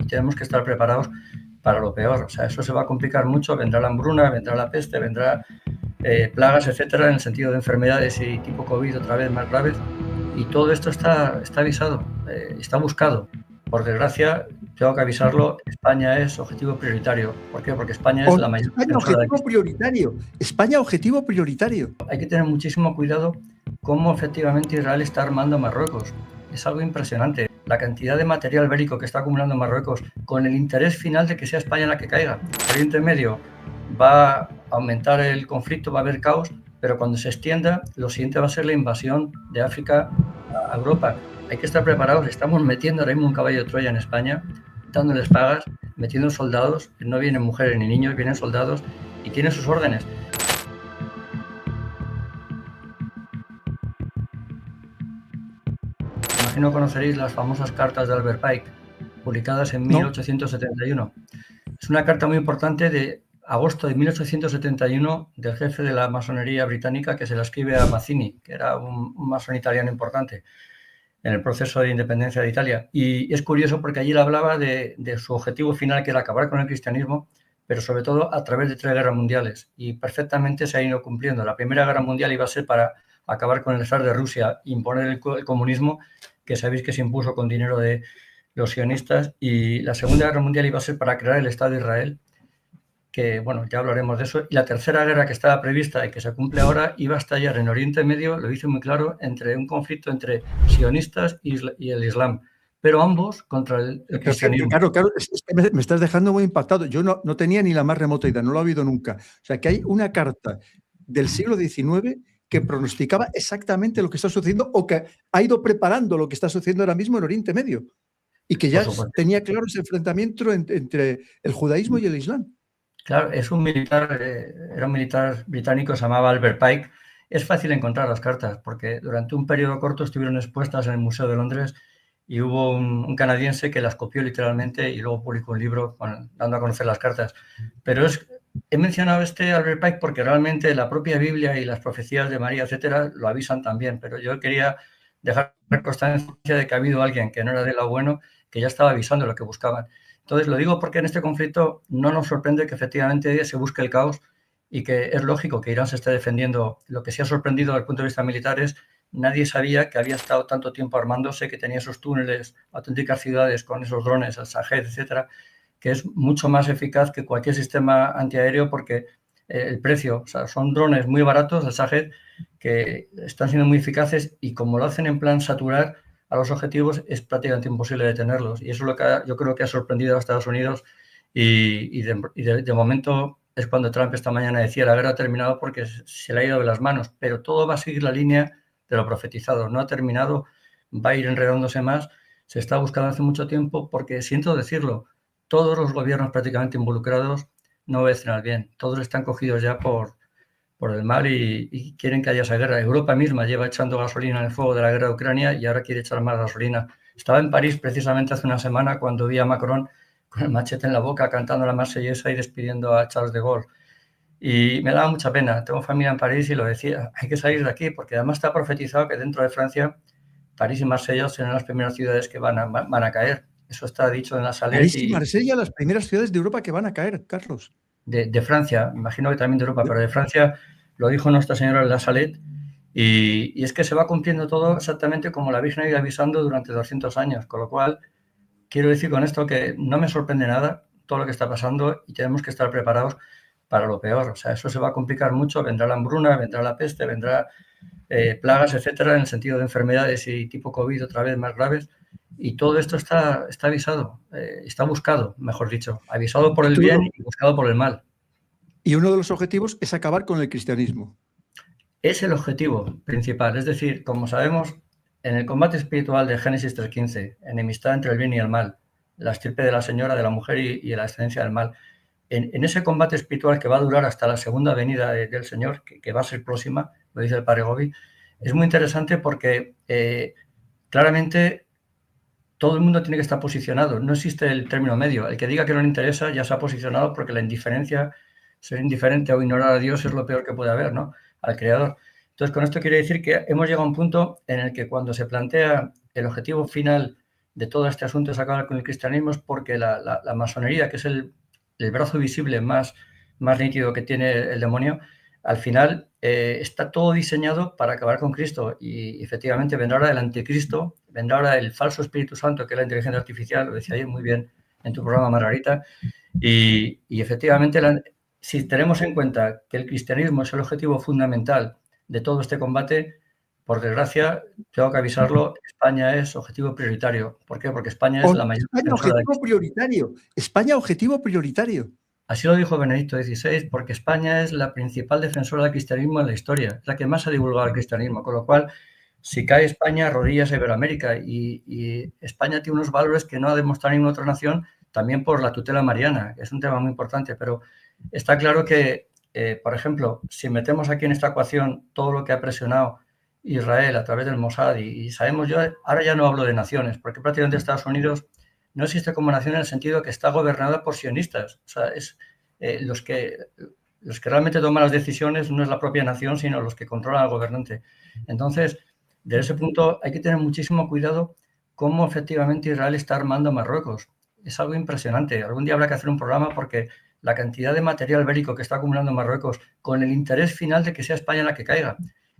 y tenemos que estar preparados para lo peor. O sea, eso se va a complicar mucho, vendrá la hambruna, vendrá la peste, vendrá plagas, etcétera, en el sentido de enfermedades y tipo COVID otra vez más graves. Y todo esto está avisado, está buscado. Por desgracia, tengo que avisarlo, España es objetivo prioritario. ¿Por qué? Porque España es la mayor España, objetivo prioritario. España, objetivo prioritario. Hay que tener muchísimo cuidado cómo efectivamente Israel está armando a Marruecos. Es algo impresionante. La cantidad de material bélico que está acumulando Marruecos con el interés final de que sea España la que caiga. El Oriente Medio va a aumentar el conflicto, va a haber caos, pero cuando se extienda, lo siguiente va a ser la invasión de África a Europa. Hay que estar preparados. Estamos metiendo ahora mismo un caballo de Troya en España, dándoles pagas, metiendo soldados. No vienen mujeres ni niños, vienen soldados y tienen sus órdenes. Imagino conoceréis las famosas cartas de Albert Pike, publicadas en 1871. Es una carta muy importante de agosto de 1871 del jefe de la masonería británica, que se la escribe a Mazzini, que era un masón italiano importante en el proceso de independencia de Italia. Y es curioso porque allí él hablaba de su objetivo final, que era acabar con el cristianismo, pero sobre todo a través de 3 guerras mundiales. Y perfectamente se ha ido cumpliendo. La Primera Guerra Mundial iba a ser para acabar con el zar de Rusia, imponer el comunismo, que sabéis que se impuso con dinero de los sionistas, y la Segunda Guerra Mundial iba a ser para crear el Estado de Israel, que, bueno, ya hablaremos de eso, y la Tercera Guerra, que estaba prevista y que se cumple ahora, iba a estallar en Oriente Medio, lo dice muy claro, entre un conflicto entre sionistas y el Islam, pero ambos contra el cristianismo. Claro, es que me estás dejando muy impactado. Yo no tenía ni la más remota idea, no lo he oído nunca. O sea, que hay una carta del siglo XIX que pronosticaba exactamente lo que está sucediendo o que ha ido preparando lo que está sucediendo ahora mismo en Oriente Medio y que ya tenía claro ese enfrentamiento entre el judaísmo y el islam. Claro, es un militar, era un militar británico, se llamaba Albert Pike. Es fácil encontrar las cartas porque durante un periodo corto estuvieron expuestas en el Museo de Londres y hubo un canadiense que las copió literalmente y luego publicó un libro dando a conocer las cartas. Pero he mencionado Albert Pike porque realmente la propia Biblia y las profecías de María, etcétera, lo avisan también, pero yo quería dejar constancia de que ha habido alguien que no era del lado bueno, que ya estaba avisando lo que buscaban. Entonces, lo digo porque en este conflicto no nos sorprende que efectivamente se busque el caos y que es lógico que Irán se esté defendiendo. Lo que sí ha sorprendido desde el punto de vista militar es nadie sabía que había estado tanto tiempo armándose, que tenía esos túneles, auténticas ciudades con esos drones, el Shahed, etcétera, que es mucho más eficaz que cualquier sistema antiaéreo porque el precio, o sea, son drones muy baratos, el Shahed, que están siendo muy eficaces y como lo hacen en plan saturar a los objetivos, es prácticamente imposible detenerlos. Y eso es lo que yo creo que ha sorprendido a Estados Unidos y de momento es cuando Trump esta mañana decía la guerra ha terminado porque se le ha ido de las manos, pero todo va a seguir la línea de lo profetizado. No ha terminado, va a ir enredándose más, se está buscando hace mucho tiempo porque, siento decirlo, todos los gobiernos prácticamente involucrados no obedecen al bien. Todos están cogidos ya por el mal y quieren que haya esa guerra. Europa misma lleva echando gasolina en el fuego de la guerra de Ucrania y ahora quiere echar más gasolina. Estaba en París precisamente hace una semana cuando vi a Macron con el machete en la boca cantando la Marsellesa y despidiendo a Charles de Gaulle. Y me daba mucha pena. Tengo familia en París y lo decía, hay que salir de aquí porque además está profetizado que dentro de Francia, París y Marsella serán las primeras ciudades que van a caer. Eso está dicho en la Salette. París y Marsella, las primeras ciudades de Europa que van a caer, Carlos. De Francia, imagino que también de Europa, pero de Francia lo dijo Nuestra Señora en la Salette, y es que se va cumpliendo todo exactamente como la Virgen ha ido avisando durante 200 años, con lo cual quiero decir con esto que no me sorprende nada todo lo que está pasando y tenemos que estar preparados para lo peor. O sea, eso se va a complicar mucho, vendrá la hambruna, vendrá la peste, vendrá plagas, etcétera, en el sentido de enfermedades y tipo COVID otra vez más graves. Y todo esto está avisado, está buscado, mejor dicho, avisado por el bien y buscado por el mal. Y uno de los objetivos es acabar con el cristianismo. Es el objetivo principal, es decir, como sabemos, en el combate espiritual de Génesis 3.15, enemistad entre el bien y el mal, la estirpe de la señora, de la mujer y la descendencia del mal, en ese combate espiritual que va a durar hasta la segunda venida del Señor, que va a ser próxima, lo dice el padre Gobi, es muy interesante porque claramente todo el mundo tiene que estar posicionado. No existe el término medio. El que diga que no le interesa ya se ha posicionado porque la indiferencia, ser indiferente o ignorar a Dios es lo peor que puede haber, ¿no? Al Creador. Entonces, con esto quiere decir que hemos llegado a un punto en el que cuando se plantea el objetivo final de todo este asunto es acabar con el cristianismo es porque la masonería, que es el brazo visible más nítido que tiene el demonio, al final está todo diseñado para acabar con Cristo y efectivamente vendrá ahora el anticristo, vendrá ahora el falso Espíritu Santo, que es la inteligencia artificial, lo decía ayer muy bien en tu programa, Margarita, y efectivamente si tenemos en cuenta que el cristianismo es el objetivo fundamental de todo este combate, por desgracia, tengo que avisarlo, España es objetivo prioritario. ¿Por qué? Porque España es la mayor España, defensora de objetivo prioritario. España, objetivo prioritario. Así lo dijo Benedicto XVI, porque España es la principal defensora del cristianismo en la historia, es la que más ha divulgado el cristianismo, con lo cual, si cae España, rodillas a Iberoamérica, y España tiene unos valores que no ha demostrado ninguna otra nación, también por la tutela mariana, que es un tema muy importante, pero está claro que, por ejemplo, si metemos aquí en esta ecuación todo lo que ha presionado Israel a través del Mossad, y sabemos, yo ahora ya no hablo de naciones, porque prácticamente Estados Unidos no existe como nación en el sentido que está gobernada por sionistas. O sea, es los que realmente toman las decisiones no es la propia nación, sino los que controlan al gobernante. Entonces, desde ese punto hay que tener muchísimo cuidado cómo efectivamente Israel está armando a Marruecos. Es algo impresionante. Algún día habrá que hacer un programa porque la cantidad de material bélico que está acumulando Marruecos con el interés final de que sea España la que caiga.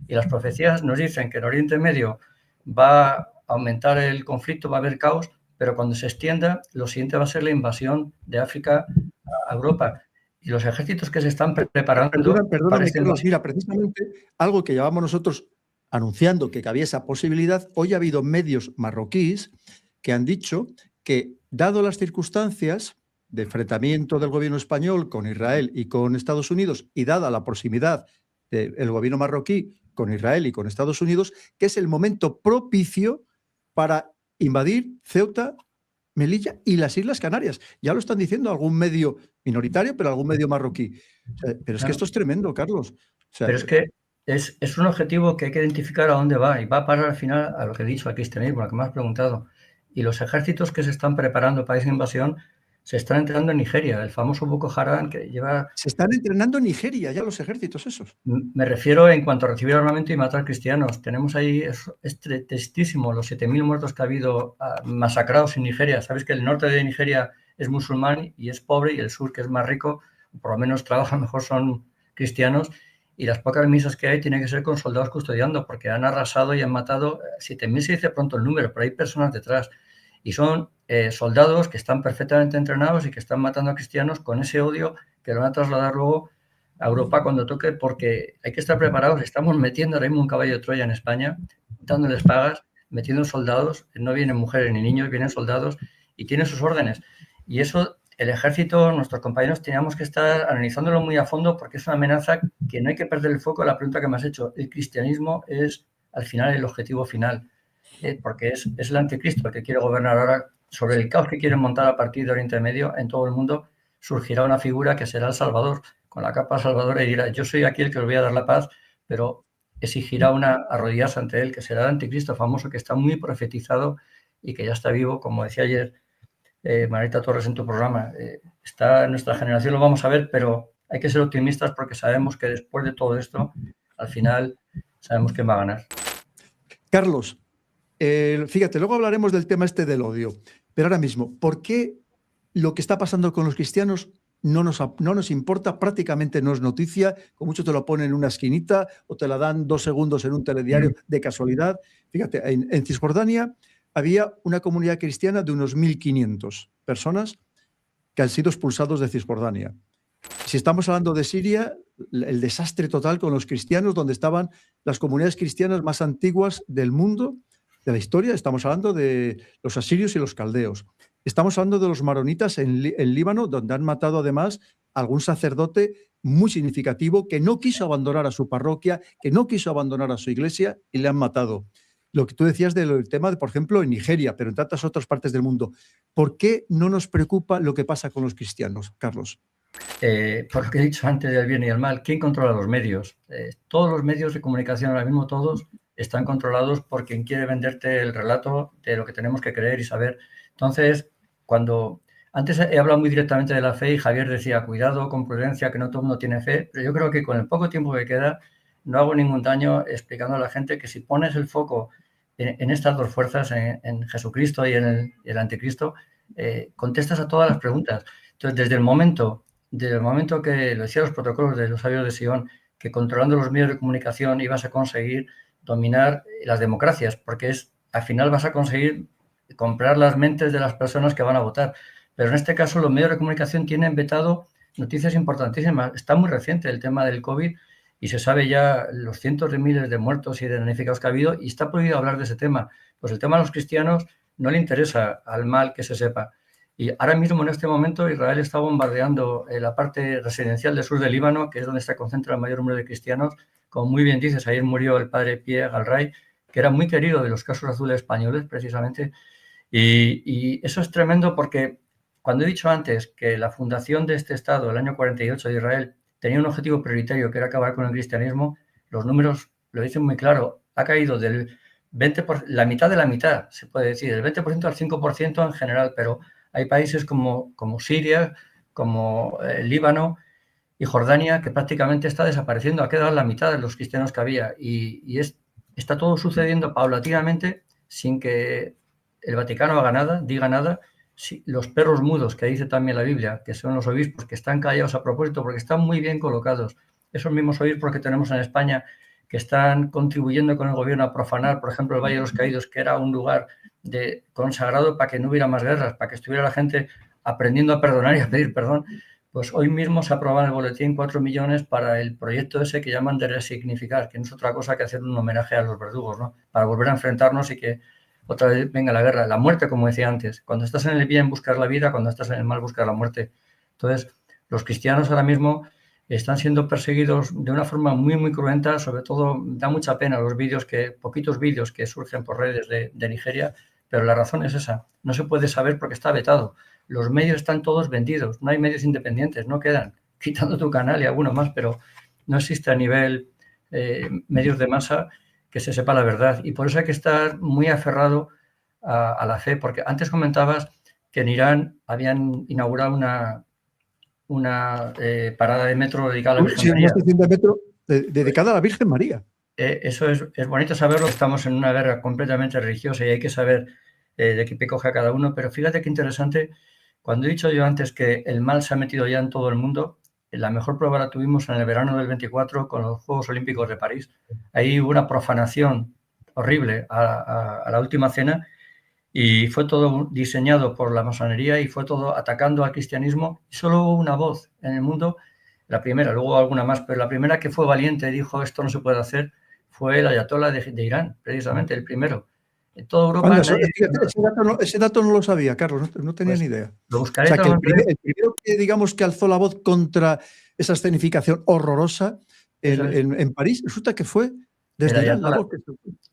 Y las profecías nos dicen que en Oriente Medio va a aumentar el conflicto, va a haber caos, pero cuando se extienda, lo siguiente va a ser la invasión de África a Europa. Y los ejércitos que se están preparando para Perdóname, esta Carlos, invasión. mira, precisamente algo que llevábamos nosotros anunciando que había esa posibilidad, hoy ha habido medios marroquíes que han dicho que, dado las circunstancias de enfrentamiento del gobierno español con Israel y con Estados Unidos, y dada la proximidad del gobierno marroquí con Israel y con Estados Unidos, que es el momento propicio para invadir Ceuta, Melilla y las Islas Canarias. Ya lo están diciendo algún medio minoritario, pero algún medio marroquí. O sea, pero es que esto es tremendo, Carlos. O sea, pero es que es un objetivo que hay que identificar a dónde va, y va a parar al final a lo que he dicho, al cristianismo, a lo que me has preguntado. Y los ejércitos que se están preparando para esa invasión se están entrenando en Nigeria, el famoso Boko Haram que lleva... Se están entrenando en Nigeria ya los ejércitos esos. Me refiero en cuanto a recibir armamento y matar cristianos. Tenemos ahí, es tristísimo, los 7.000 muertos que ha habido masacrados en Nigeria. Sabes que el norte de Nigeria es musulmán y es pobre, y el sur, que es más rico, por lo menos trabajan mejor, son cristianos, y las pocas misas que hay tienen que ser con soldados custodiando, porque han arrasado y han matado 7.000, se dice pronto el número, pero hay personas detrás. Y son soldados que están perfectamente entrenados y que están matando a cristianos con ese odio que lo van a trasladar luego a Europa cuando toque, porque hay que estar preparados. Estamos metiendo ahora mismo un caballo de Troya en España, dándoles pagas, metiendo soldados, no vienen mujeres ni niños, vienen soldados y tienen sus órdenes. Y eso, el ejército, nuestros compañeros, teníamos que estar analizándolo muy a fondo, porque es una amenaza que no hay que perder el foco. La pregunta que me has hecho, el cristianismo es al final el objetivo final, porque es el anticristo el que quiere gobernar ahora. Sobre el caos que quieren montar a partir de Oriente Medio en todo el mundo, surgirá una figura que será el Salvador, con la capa salvadora, y dirá: yo soy aquí el que os voy a dar la paz, pero exigirá una arrodillarse ante él, que será el anticristo famoso, que está muy profetizado y que ya está vivo, como decía ayer Marita Torres en tu programa. Está en nuestra generación, lo vamos a ver, pero hay que ser optimistas, porque sabemos que después de todo esto, al final, sabemos quién va a ganar. Carlos, fíjate, luego hablaremos del tema este del odio, pero ahora mismo, ¿por qué lo que está pasando con los cristianos no nos importa? Prácticamente no es noticia, con mucho te lo ponen en una esquinita o te la dan 2 segundos en un telediario de casualidad. Fíjate, en Cisjordania había una comunidad cristiana de unos 1.500 personas que han sido expulsados de Cisjordania. Si estamos hablando de Siria, el desastre total con los cristianos, donde estaban las comunidades cristianas más antiguas del mundo, de la historia. Estamos hablando de los asirios y los caldeos. Estamos hablando de los maronitas en Líbano, donde han matado además a algún sacerdote muy significativo que no quiso abandonar a su parroquia, que no quiso abandonar a su iglesia, y le han matado. Lo que tú decías del tema de, por ejemplo, en Nigeria, pero en tantas otras partes del mundo. ¿Por qué no nos preocupa lo que pasa con los cristianos, Carlos? Por lo que he dicho antes del bien y el mal, ¿quién controla los medios? Todos los medios de comunicación ahora mismo, todos, están controlados por quien quiere venderte el relato de lo que tenemos que creer y saber. Entonces, antes he hablado muy directamente de la fe, y Javier decía: cuidado, con prudencia, que no todo el mundo tiene fe, pero yo creo que con el poco tiempo que queda no hago ningún daño explicando a la gente que si pones el foco en estas dos fuerzas, en Jesucristo y en el anticristo, contestas a todas las preguntas. Entonces, desde el momento que lo decían los protocolos de los sabios de Sion, que controlando los medios de comunicación ibas a conseguir dominar las democracias, porque al final vas a conseguir comprar las mentes de las personas que van a votar. Pero en este caso los medios de comunicación tienen vetado noticias importantísimas. Está muy reciente el tema del COVID y se sabe ya los cientos de miles de muertos y de damnificados que ha habido y está prohibido hablar de ese tema. Pues el tema a los cristianos no le interesa al mal que se sepa. Y ahora mismo, en este momento, Israel está bombardeando la parte residencial del sur del Líbano, que es donde se concentra el mayor número de cristianos. Como muy bien dices, ayer murió el padre Pierre Galray, que era muy querido de los casos azules españoles, precisamente. Y eso es tremendo porque cuando he dicho antes que la fundación de este Estado, el año 48 de Israel, tenía un objetivo prioritario, que era acabar con el cristianismo, los números lo dicen muy claro. Ha caído del 20%, la mitad de la mitad, se puede decir, del 20% al 5% en general, pero hay países como Siria, como Líbano y Jordania, que prácticamente está desapareciendo. Ha quedado la mitad de los cristianos que había. Y está todo sucediendo paulatinamente sin que el Vaticano diga nada. Sí, los perros mudos, que dice también la Biblia, que son los obispos, que están callados a propósito porque están muy bien colocados. Esos mismos obispos que tenemos en España, que están contribuyendo con el gobierno a profanar, por ejemplo, el Valle de los Caídos, que era un lugar consagrado para que no hubiera más guerras, para que estuviera la gente aprendiendo a perdonar y a pedir perdón. Pues hoy mismo se aprueba en el boletín 4 millones para el proyecto ese que llaman de resignificar, que no es otra cosa que hacer un homenaje a los verdugos, ¿no? Para volver a enfrentarnos y que otra vez venga la guerra. La muerte, como decía antes, cuando estás en el bien buscar la vida, cuando estás en el mal buscar la muerte. Entonces, los cristianos ahora mismo están siendo perseguidos de una forma muy, muy cruenta. Sobre todo, da mucha pena los poquitos vídeos que surgen por redes de Nigeria, pero la razón es esa. No se puede saber porque está vetado. Los medios están todos vendidos. No hay medios independientes, no quedan. Quitando tu canal y alguno más, pero no existe a nivel medios de masa que se sepa la verdad. Y por eso hay que estar muy aferrado a la fe, porque antes comentabas que en Irán habían inaugurado una parada de metro dedicada a la Virgen María. Una estación de metro dedicada a la Virgen María. Eso es bonito saberlo. Estamos en una guerra completamente religiosa y hay que saber de qué pie coge a cada uno. Pero fíjate qué interesante, cuando he dicho yo antes que el mal se ha metido ya en todo el mundo, la mejor prueba la tuvimos en el verano del 24 con los Juegos Olímpicos de París. Ahí hubo una profanación horrible a la última cena y fue todo diseñado por la masonería y fue todo atacando al cristianismo. Y solo hubo una voz en el mundo, la primera, luego alguna más, pero la primera que fue valiente y dijo esto no se puede hacer fue el ayatolá de Irán, precisamente el primero. En toda Europa... Anda, ese dato no lo sabía, Carlos, no tenía ni idea. Lo buscaré. O sea, que el primero que, digamos, que alzó la voz contra esa escenificación horrorosa en París, resulta que fue desde Irán la voz.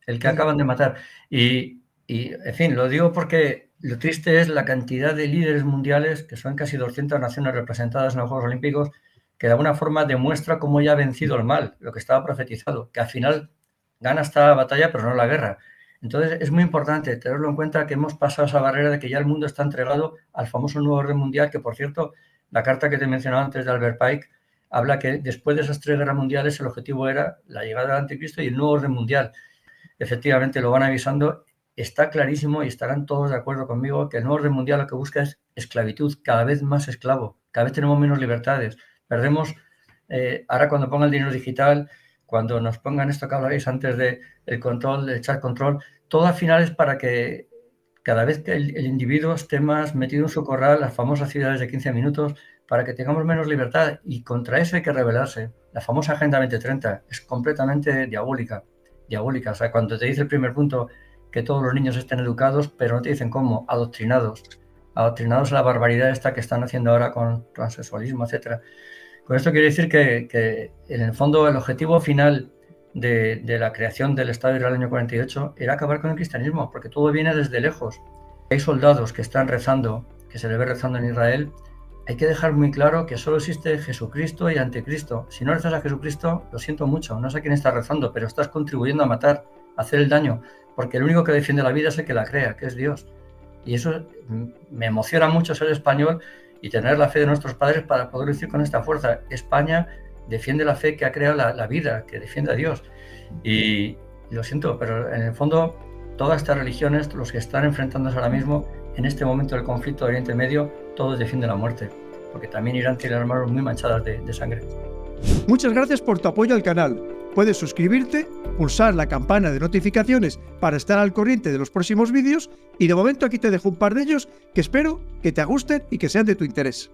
El que acaban de matar. Y, en fin, lo digo porque lo triste es la cantidad de líderes mundiales, que son casi 200 naciones representadas en los Juegos Olímpicos, que de alguna forma demuestra cómo ya ha vencido el mal, lo que estaba profetizado, que al final gana esta batalla, pero no la guerra. Entonces, es muy importante tenerlo en cuenta que hemos pasado esa barrera de que ya el mundo está entregado al famoso nuevo orden mundial, que, por cierto, la carta que te mencionaba antes de Albert Pike habla que después de esas 3 guerras mundiales el objetivo era la llegada del anticristo y el nuevo orden mundial. Efectivamente, lo van avisando. Está clarísimo y estarán todos de acuerdo conmigo que el nuevo orden mundial lo que busca es esclavitud, cada vez más esclavo, cada vez tenemos menos libertades. Perdemos, ahora cuando pongan el dinero digital, cuando nos pongan esto que habláis antes del control, del chat control, todo al final es para que cada vez que el individuo esté más metido en su corral, las famosas ciudades de 15 minutos, para que tengamos menos libertad, y contra eso hay que rebelarse. La famosa Agenda 2030 es completamente diabólica. O sea, cuando te dice el primer punto que todos los niños estén educados, pero no te dicen cómo, adoctrinados a la barbaridad esta que están haciendo ahora con transexualismo, etcétera. Con esto quiero decir que en el fondo el objetivo final de la creación del Estado de Israel en el año 48 era acabar con el cristianismo, porque todo viene desde lejos. Hay soldados que están rezando, que se le ve rezando en Israel. Hay que dejar muy claro que solo existe Jesucristo y Anticristo. Si no rezas a Jesucristo, lo siento mucho, no sé a quién estás rezando, pero estás contribuyendo a matar, a hacer el daño, porque el único que defiende la vida es el que la crea, que es Dios. Y eso me emociona mucho ser español y tener la fe de nuestros padres para poder decir con esta fuerza: España defiende la fe que ha creado la vida, que defiende a Dios. Y lo siento, pero en el fondo todas estas religiones, los que están enfrentándose ahora mismo, en este momento del conflicto de Oriente Medio, todos defienden la muerte, porque también Irán tiene las manos muy manchadas de sangre. Muchas gracias por tu apoyo al canal. Puedes suscribirte, pulsar la campana de notificaciones para estar al corriente de los próximos vídeos y de momento aquí te dejo un par de ellos que espero que te gusten y que sean de tu interés.